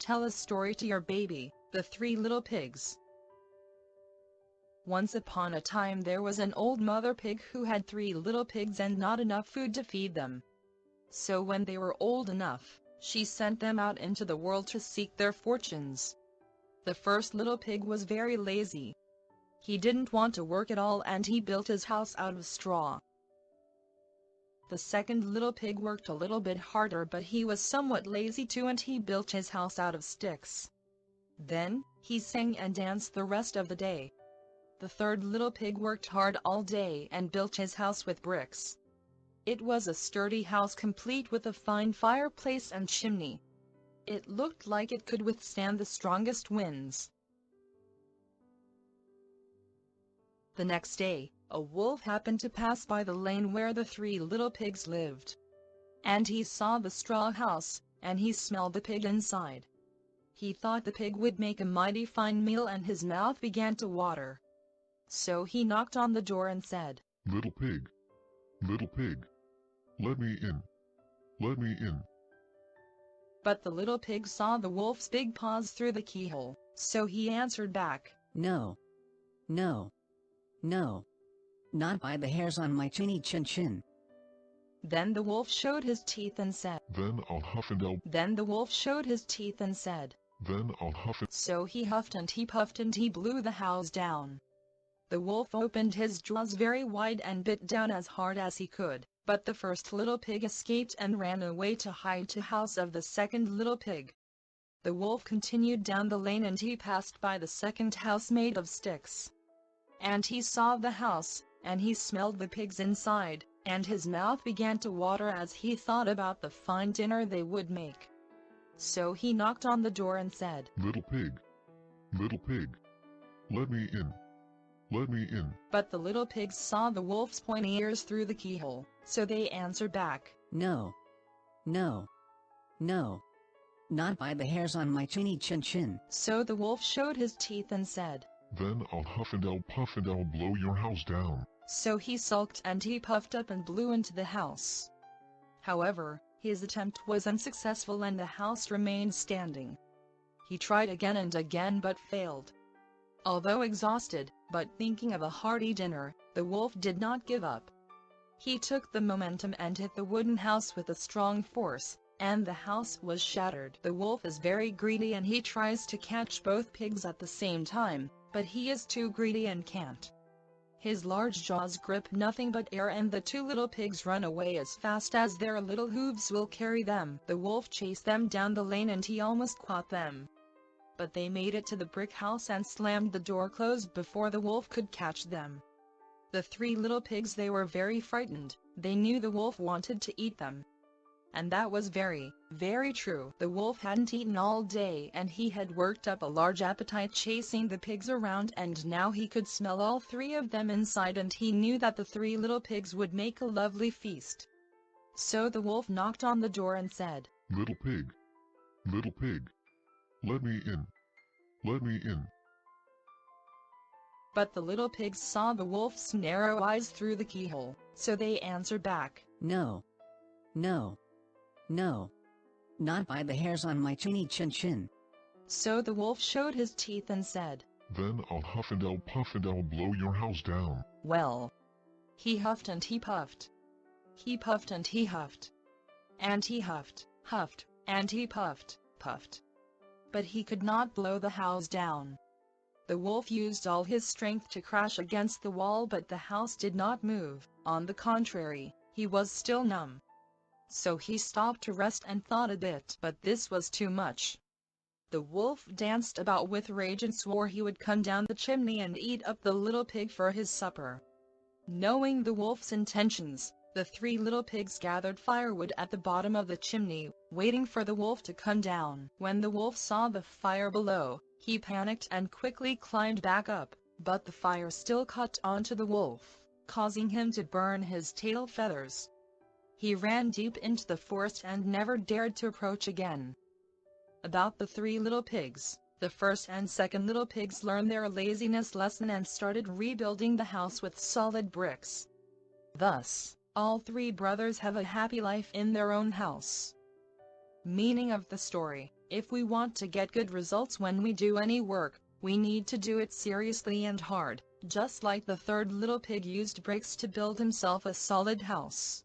Tell a story to your baby. The Three Little Pigs. Once upon a time there was an old mother pig who had 3 little pigs and not enough food to feed them. So when they were old enough, she sent them out into the world to seek their fortunes. The first little pig was very lazy. He didn't want to work at all and he built his house out of straw. The second little pig worked a little bit harder, but he was somewhat lazy too and he built his house out of sticks. Then, he sang and danced the rest of the day. The third little pig worked hard all day and built his house with bricks. It was a sturdy house complete with a fine fireplace and chimney. It looked like it could withstand the strongest winds. The next day, a wolf happened to pass by the lane where the 3 little pigs lived. And he saw the straw house, and he smelled the pig inside. He thought the pig would make a mighty fine meal and his mouth began to water. So he knocked on the door and said, Little pig, let me in, let me in. But the little pig saw the wolf's big paws through the keyhole, so he answered back, No, no, no, not by the hairs on my chinny chin chin. Then the wolf showed his teeth and said, Then I'll huff and I'll. Then the wolf showed his teeth and said, Then I'll huff and. So he huffed and he puffed and he blew the house down. The wolf opened his jaws very wide and bit down as hard as he could, but the first little pig escaped and ran away to hide to house of the second little pig. The wolf continued down the lane and he passed by the second house made of sticks. And he saw the house, and he smelled the pigs inside, and his mouth began to water as he thought about the fine dinner they would make. So he knocked on the door and said, Little pig, let me in, let me in. But the little pigs saw the wolf's pointy ears through the keyhole, so they answered back, No, no, no, not by the hairs on my chinny chin chin. So the wolf showed his teeth and said, Then I'll huff and I'll puff and I'll blow your house down. So he sulked and he puffed up and blew into the house. However, his attempt was unsuccessful and the house remained standing. He tried again and again but failed. Although exhausted, but thinking of a hearty dinner, the wolf did not give up. He took the momentum and hit the wooden house with a strong force, and the house was shattered. The wolf is very greedy and he tries to catch both pigs at the same time, but he is too greedy and can't. His large jaws grip nothing but air and the 2 little pigs run away as fast as their little hooves will carry them. The wolf chased them down the lane and he almost caught them. But they made it to the brick house and slammed the door closed before the wolf could catch them. The 3 little pigs, they were very frightened. They knew the wolf wanted to eat them. And that was very, very true. The wolf hadn't eaten all day and he had worked up a large appetite chasing the pigs around, and now he could smell all 3 of them inside and he knew that the 3 little pigs would make a lovely feast. So the wolf knocked on the door and said, Little pig, let me in, let me in. But the little pigs saw the wolf's narrow eyes through the keyhole, so they answered back, No, no, no, not by the hairs on my chinny chin chin. So the wolf showed his teeth and said, Then I'll huff and I'll puff and I'll blow your house down. Well, he huffed and he puffed. He puffed and he huffed. And he huffed, huffed, and he puffed, puffed. But he could not blow the house down. The wolf used all his strength to crash against the wall, but the house did not move. On the contrary, he was still numb. So he stopped to rest and thought a bit, but this was too much. The wolf danced about with rage and swore he would come down the chimney and eat up the little pig for his supper. Knowing the wolf's intentions, the 3 little pigs gathered firewood at the bottom of the chimney, waiting for the wolf to come down. When the wolf saw the fire below, he panicked and quickly climbed back up, but the fire still caught onto the wolf, causing him to burn his tail feathers. He ran deep into the forest and never dared to approach again. About the 3 little pigs, the first and second little pigs learned their laziness lesson and started rebuilding the house with solid bricks. Thus, all 3 brothers have a happy life in their own house. Meaning of the story: If we want to get good results when we do any work, we need to do it seriously and hard, just like the third little pig used bricks to build himself a solid house.